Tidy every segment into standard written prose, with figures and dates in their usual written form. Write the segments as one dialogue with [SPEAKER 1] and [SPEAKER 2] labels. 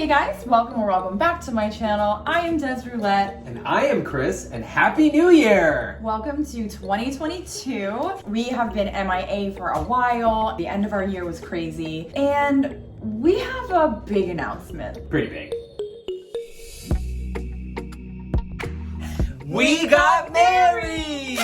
[SPEAKER 1] Hey guys, welcome back to my channel. I am Des Roulette.
[SPEAKER 2] And I am Chris, and Happy New Year!
[SPEAKER 1] Welcome to 2022. We have been MIA for a while. The end of our year was crazy. And we have a big announcement.
[SPEAKER 2] Pretty big. We got married!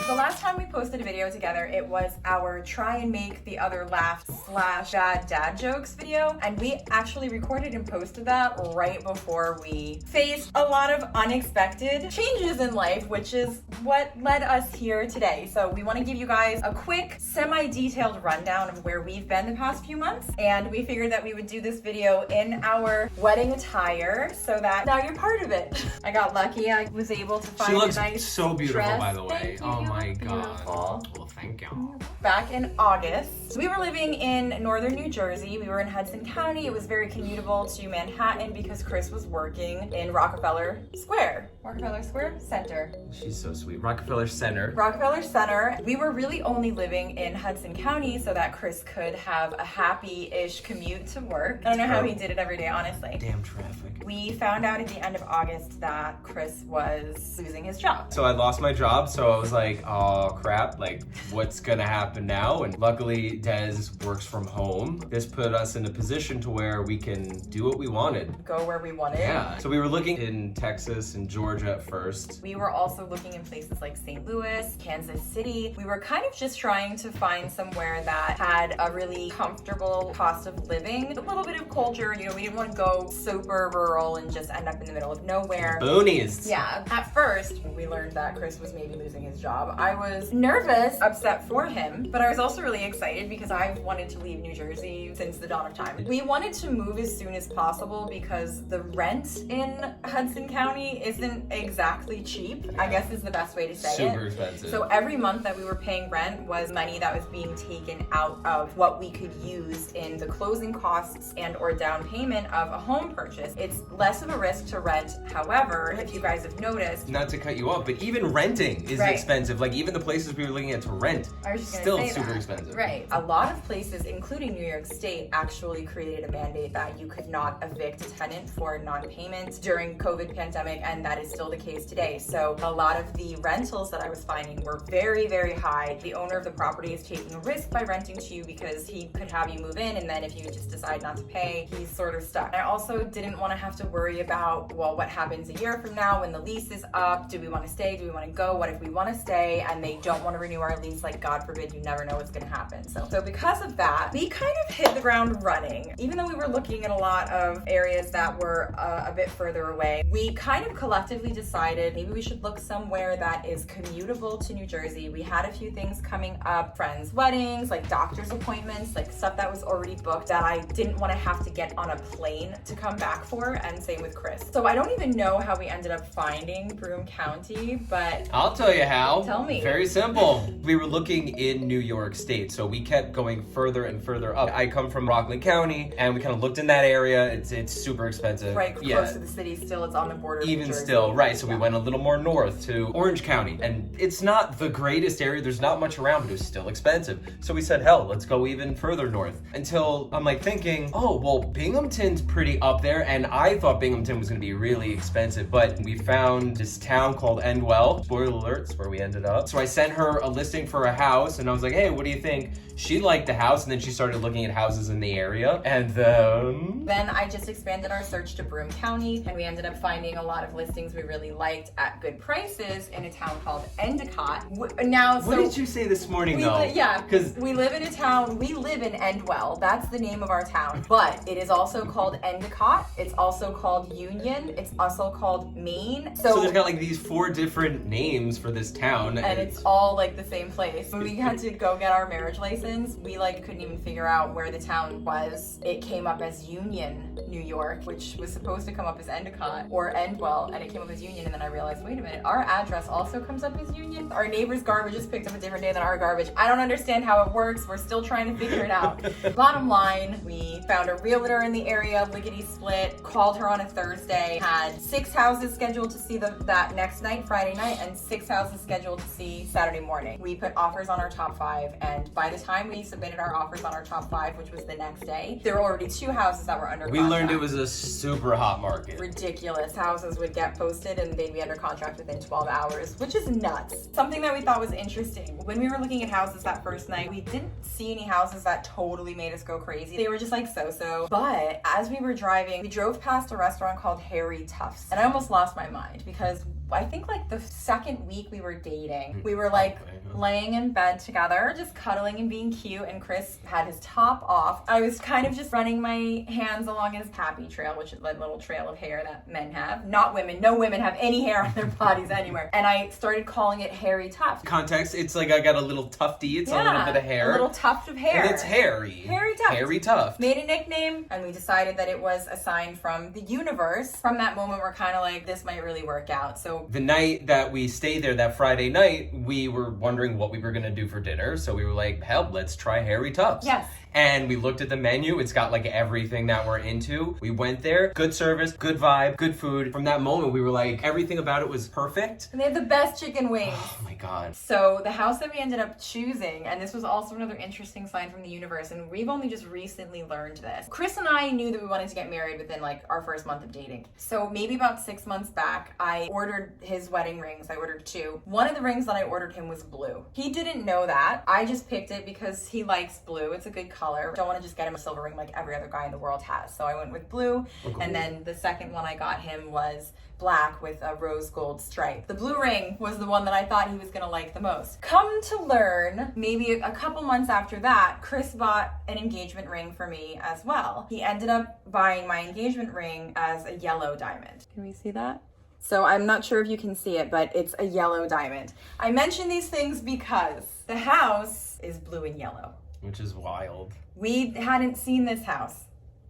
[SPEAKER 1] The last time we posted a video together, it was our try and make the other laugh / bad dad jokes video. And we actually recorded and posted that right before we faced a lot of unexpected changes in life, which is what led us here today. So we want to give you guys a quick, semi-detailed rundown of where we've been the past few months. And we figured that we would do this video in our wedding attire so that now you're part of it. I got lucky. I was able to find a nice
[SPEAKER 2] She looks so beautiful,
[SPEAKER 1] dress.
[SPEAKER 2] by the way. Oh my god.
[SPEAKER 1] Beautiful.
[SPEAKER 2] Well, thank you.
[SPEAKER 1] Back in August, we were living in northern New Jersey. We were in Hudson County. It was very commutable to Manhattan because Chris was working in Rockefeller Square. Rockefeller Square Center.
[SPEAKER 2] She's so sweet. Rockefeller Center.
[SPEAKER 1] Rockefeller Center. We were really only living in Hudson County so that Chris could have a happy-ish commute to work. I don't know how he did it every day, honestly.
[SPEAKER 2] Damn traffic.
[SPEAKER 1] We found out at the end of August that Chris was losing his job.
[SPEAKER 2] So I lost my job, so I was like, oh crap, like what's gonna happen now? And luckily Des works from home. This put us in a position to where we can do what we wanted.
[SPEAKER 1] Go where we wanted.
[SPEAKER 2] Yeah. So we were looking in Texas and Georgia at first.
[SPEAKER 1] We were also looking in places like St. Louis, Kansas City. We were kind of just trying to find somewhere that had a really comfortable cost of living, a little bit of culture. You know, we didn't want to go super rural and just end up in the middle of nowhere.
[SPEAKER 2] Boonies.
[SPEAKER 1] Yeah. At first, when we learned that Chris was maybe losing his job, I was nervous, upset for him, but I was also really excited because I've wanted to leave New Jersey since the dawn of time. We wanted to move as soon as possible because the rent in Hudson County isn't exactly cheap, I guess is the best way to say it.
[SPEAKER 2] Super expensive.
[SPEAKER 1] So every month that we were paying rent was money that was being taken out of what we could use in the closing costs and or down payment of a home purchase. It's less of a risk to rent. However, if you guys have noticed,
[SPEAKER 2] not to cut you off, but even renting is expensive. Like even the places we were looking at to rent, still super expensive.
[SPEAKER 1] Right. A lot of places, including New York State, actually created a mandate that you could not evict a tenant for non-payment during COVID pandemic, and that is still the case today. So a lot of the rentals that I was finding were very, very high. The owner of the property is taking a risk by renting to you because he could have you move in, and then if you just decide not to pay, he's sort of stuck. I also didn't want to have to worry about, well, what happens a year from now when the lease is up? Do we want to stay? Do we want to go? What if we want to stay and they don't want to renew our lease? Like, God forbid, you never know what's going to happen. So because of that, we kind of hit the ground running. Even though we were looking at a lot of areas that were a bit further away, we kind of collectively decided maybe we should look somewhere that is commutable to New Jersey. We had a few things coming up, friends' weddings, like doctor's appointments, like stuff that was already booked that I didn't want to have to get on a plane to come back for, and same with Chris. So I don't even know how we ended up finding Broome County, but
[SPEAKER 2] I'll tell you how.
[SPEAKER 1] Tell me.
[SPEAKER 2] Very simple. We were looking in New York State, so we kept going further and further up. I come from Rockland County, and we kind of looked in that area. It's super expensive.
[SPEAKER 1] Right, close to the city still. It's on the border of New
[SPEAKER 2] Even
[SPEAKER 1] Jersey.
[SPEAKER 2] still, right. So we went a little more north to Orange County, and it's not the greatest area. There's not much around, but it was still expensive. So we said, hell, let's go even further north. Until I'm like thinking, oh, well, Binghamton's pretty up there, and I thought Binghamton was gonna be really expensive, but we found this town called Endwell. Spoiler alerts, where we ended up. So I sent her a listing for a house, and I was like, hey, what do you think? She liked the house, and then she started looking at houses in the area, and then
[SPEAKER 1] I just expanded our search to Broome County, and we ended up finding a lot of listings we really liked at good prices in a town called Endicott.
[SPEAKER 2] What did you say this morning, though?
[SPEAKER 1] Because we live in Endwell. That's the name of our town. But it is also called Endicott. It's also called Union. It's also called Maine.
[SPEAKER 2] So there's got like these 4 different names for this town.
[SPEAKER 1] And it's all like the same place. When we had to go get our marriage license, we like couldn't even figure out where the town was. It came up as Union, New York, which was supposed to come up as Endicott or Endwell, and it came up as Union, and then I realized, wait a minute, our address also comes up as Union? Our neighbor's garbage is picked up a different day than our garbage. I don't understand how it works. We're still trying to figure it out. Bottom line, we found a realtor in the area, lickety split, called her on a Thursday, had 6 houses scheduled to see that next night, Friday night, and 6 houses scheduled to emergency Saturday morning. We put offers on our top 5, and by the time we submitted our offers on our top 5, which was the next day, there were already 2 houses that were under
[SPEAKER 2] We
[SPEAKER 1] contract.
[SPEAKER 2] learned it was a super hot market.
[SPEAKER 1] Ridiculous. Houses would get posted and they'd be under contract within 12 hours, which is nuts. Something that we thought was interesting, when we were looking at houses that first night, we didn't see any houses that totally made us go crazy. They were just like so-so. But as we were driving, we drove past a restaurant called Harry Tufts, and I almost lost my mind because I think like the second week we were dating, we were like laying in bed together, just cuddling and being cute, and Chris had his top off. I was kind of just running my hands along his happy trail, which is that little trail of hair that men have. Not women. No women have any hair on their bodies anywhere. And I started calling it Harry Tuft.
[SPEAKER 2] Context, it's like I got a little tufty, it's a little bit of hair.
[SPEAKER 1] A little tuft of hair.
[SPEAKER 2] And it's hairy.
[SPEAKER 1] Harry Tuft.
[SPEAKER 2] Harry Tuft.
[SPEAKER 1] Made a nickname, and we decided that it was a sign from the universe. From that moment, we're kind of like, this might really work out. So
[SPEAKER 2] the night that we stayed there, that Friday night, we were wondering what we were gonna do for dinner. So we were like, hell, let's try Harry Tufts.
[SPEAKER 1] Yes.
[SPEAKER 2] And we looked at the menu. It's got like everything that we're into. We went there. Good service, good vibe, good food. From that moment, we were like, everything about it was perfect.
[SPEAKER 1] And they have the best chicken wings.
[SPEAKER 2] Oh my God.
[SPEAKER 1] So the house that we ended up choosing, and this was also another interesting sign from the universe, and we've only just recently learned this. Chris and I knew that we wanted to get married within like our first month of dating. So maybe about 6 months back, I ordered his wedding rings. I ordered 2. One of the rings that I ordered him was blue. He didn't know that. I just picked it because he likes blue. It's a good color. Don't want to just get him a silver ring like every other guy in the world has. So I went with blue.
[SPEAKER 2] Oh, cool.
[SPEAKER 1] And then the second one I got him was black with a rose gold stripe. The blue ring was the one that I thought he was gonna like the most. Come to learn, maybe a couple months after that, Chris bought an engagement ring for me as well. He ended up buying my engagement ring as a yellow diamond. Can we see that? So I'm not sure if you can see it, but it's a yellow diamond. I mention these things because the house is blue and yellow.
[SPEAKER 2] Which is wild.
[SPEAKER 1] We hadn't seen this house.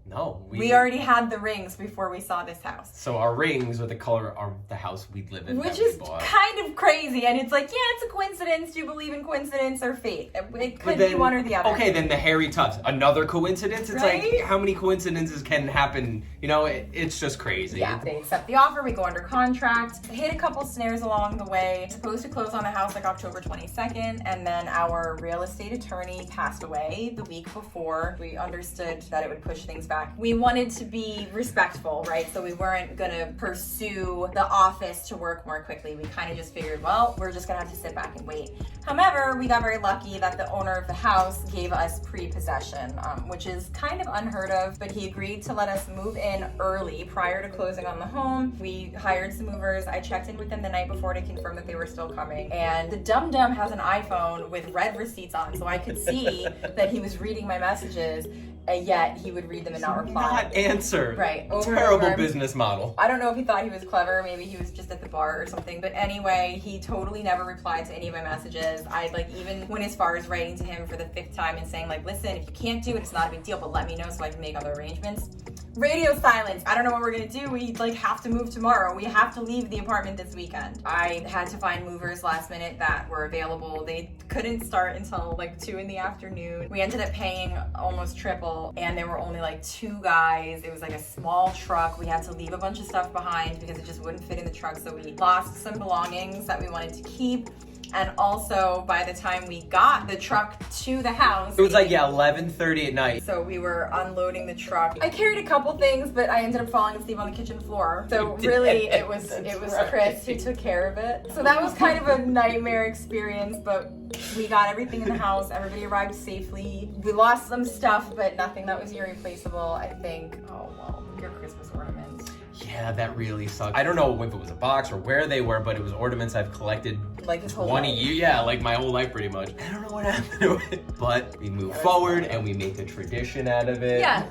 [SPEAKER 2] No.
[SPEAKER 1] We already had the rings before we saw this house.
[SPEAKER 2] So our rings are the color of the house we live in.
[SPEAKER 1] Which is kind of crazy. And it's like, yeah, it's a coincidence. Do you believe in coincidence or fate? It could be one or the other.
[SPEAKER 2] Okay, then the Harry Tufts. Another coincidence? It's
[SPEAKER 1] Right?
[SPEAKER 2] like, how many coincidences can happen? You know, it's just crazy.
[SPEAKER 1] Yeah, they accept the offer, we go under contract, hit a couple snares along the way, supposed to close on the house like October 22nd, and then our real estate attorney passed away the week before. We understood that it would push things back. We wanted to be respectful, right? So we weren't gonna pursue the office to work more quickly. We kind of just figured, well, we're just gonna have to sit back and wait. However, we got very lucky that the owner of the house gave us pre-possession, which is kind of unheard of, but he agreed to let us move in early prior to closing on the home. We hired some movers. I checked in with them the night before to confirm that they were still coming. And the dum-dum has an iPhone with red receipts on, so I could see that he was reading my messages, yet he would read them and not reply.
[SPEAKER 2] Not answer.
[SPEAKER 1] Right. Over and
[SPEAKER 2] Terrible
[SPEAKER 1] over.
[SPEAKER 2] business model.
[SPEAKER 1] I don't know if he thought he was clever. Maybe he was just at the bar or something. But anyway, he totally never replied to any of my messages. I like even went as far as writing to him for the 5th time and saying like, listen, if you can't do it, it's not a big deal, but let me know so I can make other arrangements. Radio silence. I don't know what we're gonna do. We like have to move tomorrow. We have to leave the apartment this weekend. I had to find movers last minute that were available. They couldn't start until like 2 in the afternoon. We ended up paying almost triple, and there were only like 2 guys. It was like a small truck. We had to leave a bunch of stuff behind because it just wouldn't fit in the truck. So we lost some belongings that we wanted to keep. And also, by the time we got the truck to the house,
[SPEAKER 2] It was like, 11:30 at night.
[SPEAKER 1] so we were unloading the truck. I carried a couple things, but I ended up falling asleep on the kitchen floor. So really, it was
[SPEAKER 2] right.
[SPEAKER 1] Chris who took care of it. So that was kind of a nightmare experience, but we got everything in the house. Everybody arrived safely. We lost some stuff, but nothing that was irreplaceable. I think. Oh well, your Christmas ornaments.
[SPEAKER 2] Yeah, that really sucked. I don't know if it was a box or where they were, but it was ornaments I've collected
[SPEAKER 1] Like his whole
[SPEAKER 2] 20
[SPEAKER 1] life.
[SPEAKER 2] years. Yeah, like my whole life pretty much. I don't know what happened to it. But we move forward and we make a tradition out of it.
[SPEAKER 1] Yeah.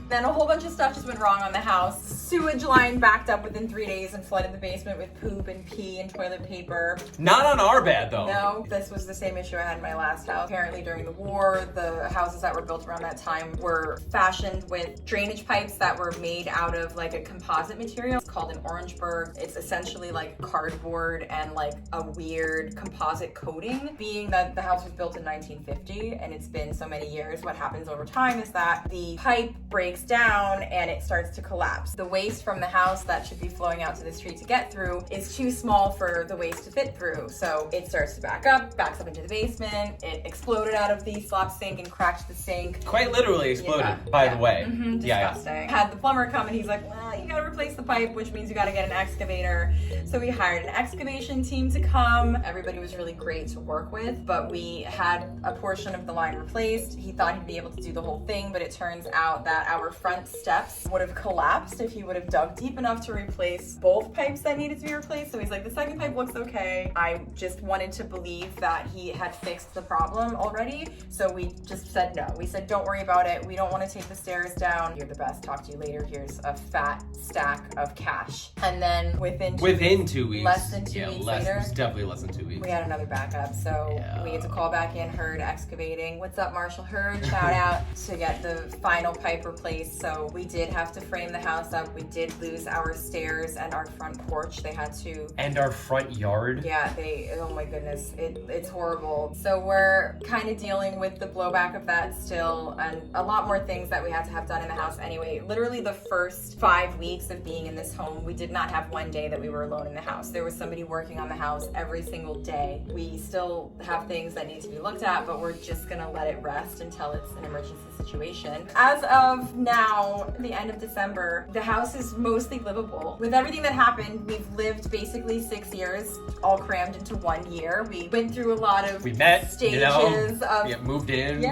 [SPEAKER 1] Then a whole bunch of stuff just went wrong on the house. Sewage line backed up within 3 days and flooded the basement with poop and pee and toilet paper.
[SPEAKER 2] Not on our bed though.
[SPEAKER 1] No, this was the same issue I had in my last house. Apparently during the war, the houses that were built around that time were fashioned with drainage pipes that were made out of like a composite composite material. It's called an Orangeburg. It's essentially like cardboard and like a weird composite coating. Being that the house was built in 1950 and it's been so many years, what happens over time is that the pipe breaks down and it starts to collapse. The waste from the house that should be flowing out to the street to get through is too small for the waste to fit through. So it starts to backs up into the basement. It exploded out of the slop sink and cracked the sink.
[SPEAKER 2] Quite literally exploded, by the way.
[SPEAKER 1] Disgusting. Had the plumber come and he's like, well, you gotta replace the pipe, which means you gotta get an excavator. So we hired an excavation team to come. Everybody was really great to work with, but we had a portion of the line replaced. He thought he'd be able to do the whole thing, but it turns out that our front steps would have collapsed if he would have dug deep enough to replace both pipes that needed to be replaced. So he's like, the second pipe looks okay. I just wanted to believe that he had fixed the problem already. So we just said no. We said, don't worry about it. We don't want to take the stairs down. You're the best. Talk to you later. Here's a fat stack of cash. And then within 2 weeks,
[SPEAKER 2] less
[SPEAKER 1] than 2 weeks
[SPEAKER 2] later,
[SPEAKER 1] later,
[SPEAKER 2] it was definitely less than 2 weeks.
[SPEAKER 1] we had another backup. So we had to call back in Hurd Excavating. What's up, Marshall Hurd? Shout out to get the final pipe replaced. So we did have to frame the house up. We did lose our stairs and our front porch. They had to.
[SPEAKER 2] And our front yard.
[SPEAKER 1] Yeah, oh my goodness, it's horrible. So we're kind of dealing with the blowback of that still, and a lot more things that we had to have done in the house anyway. Literally the first 5 weeks of being in this home, we did not have one day that we were alone in the house. There was somebody working on the house every single day. We still have things that need to be looked at, but we're just gonna let it rest until it's an emergency situation. As of now, the end of December, the house is mostly livable. With everything that happened, we've lived basically 6 years, all crammed into 1 year. We went through a lot of stages of
[SPEAKER 2] moved in.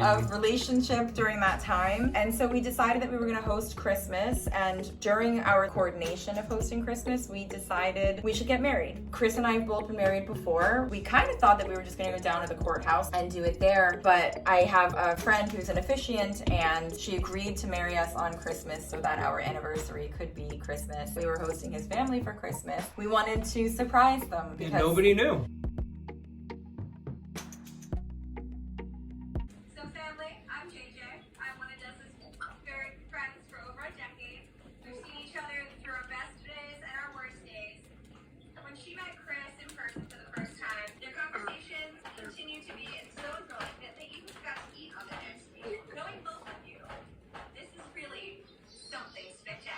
[SPEAKER 1] of relationship during that time. And so we decided that we were gonna host Christmas, and during our coordination of hosting Christmas, we decided we should get married. Chris and I have both been married before. We kind of thought that we were just gonna go down to the courthouse and do it there, but I have a friend who's an officiant and she agreed to marry us on Christmas so that our anniversary could be Christmas. We were hosting his family for Christmas. We wanted to surprise them because
[SPEAKER 2] nobody knew.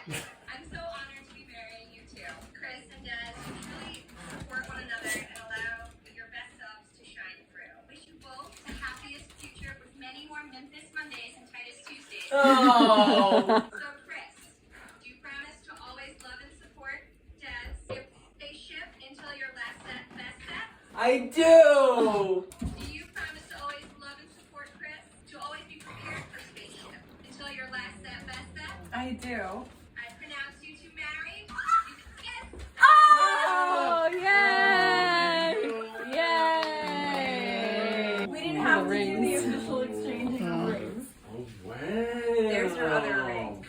[SPEAKER 3] I'm so honored to be marrying you two. Chris and Des, you truly support one another and allow your best selves to shine through. Wish you both the happiest future with many more Memphis Mondays and Titus Tuesdays.
[SPEAKER 2] Oh.
[SPEAKER 3] So Chris, do you promise to always love and support Des if they ship until your last best step?
[SPEAKER 4] I do!
[SPEAKER 3] Do you promise to always love and support Chris? To always be prepared for spaceship until your last best step?
[SPEAKER 1] I do.
[SPEAKER 3] I pronounce you two married. You can kiss.
[SPEAKER 1] Oh,
[SPEAKER 5] yay! Yay!
[SPEAKER 1] We didn't have to do the official exchanging of rings.
[SPEAKER 4] Oh, wow.
[SPEAKER 1] There's your other ring.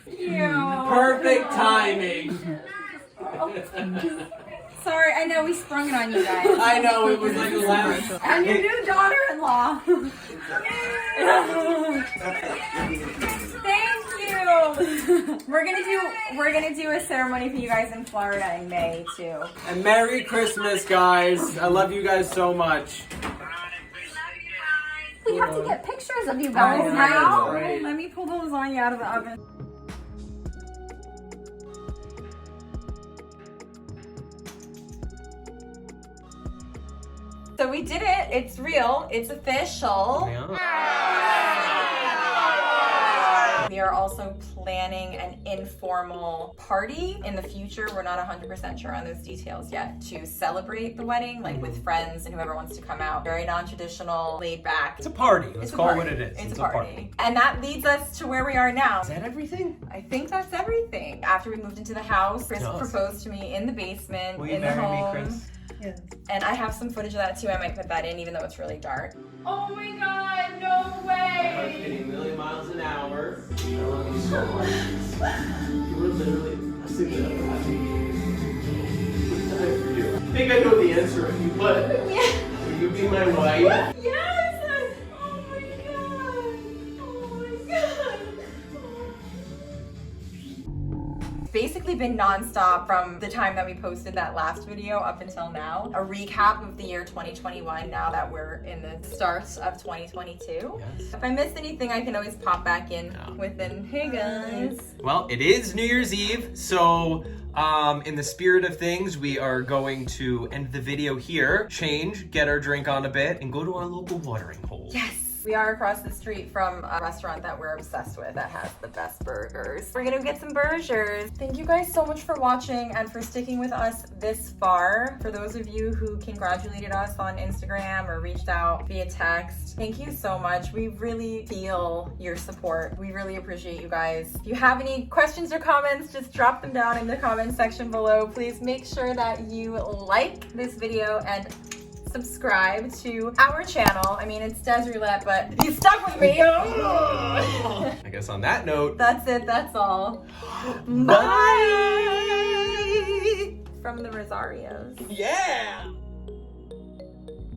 [SPEAKER 4] Perfect timing.
[SPEAKER 5] Sorry, I know we sprung it on you guys.
[SPEAKER 4] I know, it was like a laugh.
[SPEAKER 5] And your new daughter-in-law. Thank you. We're gonna do a ceremony for you guys in Florida in May too.
[SPEAKER 4] And Merry Christmas, guys. I love you guys so much.
[SPEAKER 5] We have to get pictures of you guys now.
[SPEAKER 4] Right.
[SPEAKER 5] Let me pull the lasagna out of the oven.
[SPEAKER 1] So we did it. It's real. It's official. We are also planning an informal party in the future. We're not 100% sure on those details yet, to celebrate the wedding, like with friends and whoever wants to come out. Very non-traditional, laid back.
[SPEAKER 2] It's a party. Let's call it what it is.
[SPEAKER 1] It's a party. And that leads us to where we are now.
[SPEAKER 2] Is that everything?
[SPEAKER 1] I think that's everything. After we moved into the house, Chris proposed to me in the basement,
[SPEAKER 2] Will you
[SPEAKER 1] in the
[SPEAKER 2] marry
[SPEAKER 1] home.
[SPEAKER 2] me, Chris? Yes.
[SPEAKER 1] And I have some footage of that too. I might put that in, even though it's really dark.
[SPEAKER 5] Oh my god, no way!
[SPEAKER 4] Getting a million miles an hour. I love you so much. You were literally a single time for you. I think I know the answer, but will you be my wife?
[SPEAKER 5] Yes! Oh my god! Oh my god!
[SPEAKER 1] Basically been nonstop from the time that we posted that last video up until now. A recap of the year 2021 now that we're in the start of 2022.
[SPEAKER 2] Yes.
[SPEAKER 1] If I missed anything, I can always pop back in within. Hey guys.
[SPEAKER 2] Well, it is New Year's Eve, so in the spirit of things, we are going to end the video here, change, get our drink on a bit, and go to our local watering hole.
[SPEAKER 1] Yes. We are across the street from a restaurant that we're obsessed with that has the best burgers. We're gonna get some burgers. Thank you guys so much for watching and for sticking with us this far. For those of you who congratulated us on Instagram or reached out via text, thank you so much. We really feel your support. We really appreciate you guys. If you have any questions or comments, just drop them down in the comment section below. Please make sure that you like this video and subscribe to our channel. I mean, it's Des Roulette, but you stuck with me.
[SPEAKER 2] I guess on that note,
[SPEAKER 1] That's it. That's all.
[SPEAKER 2] bye!
[SPEAKER 1] From the Rosarios.
[SPEAKER 2] Yeah!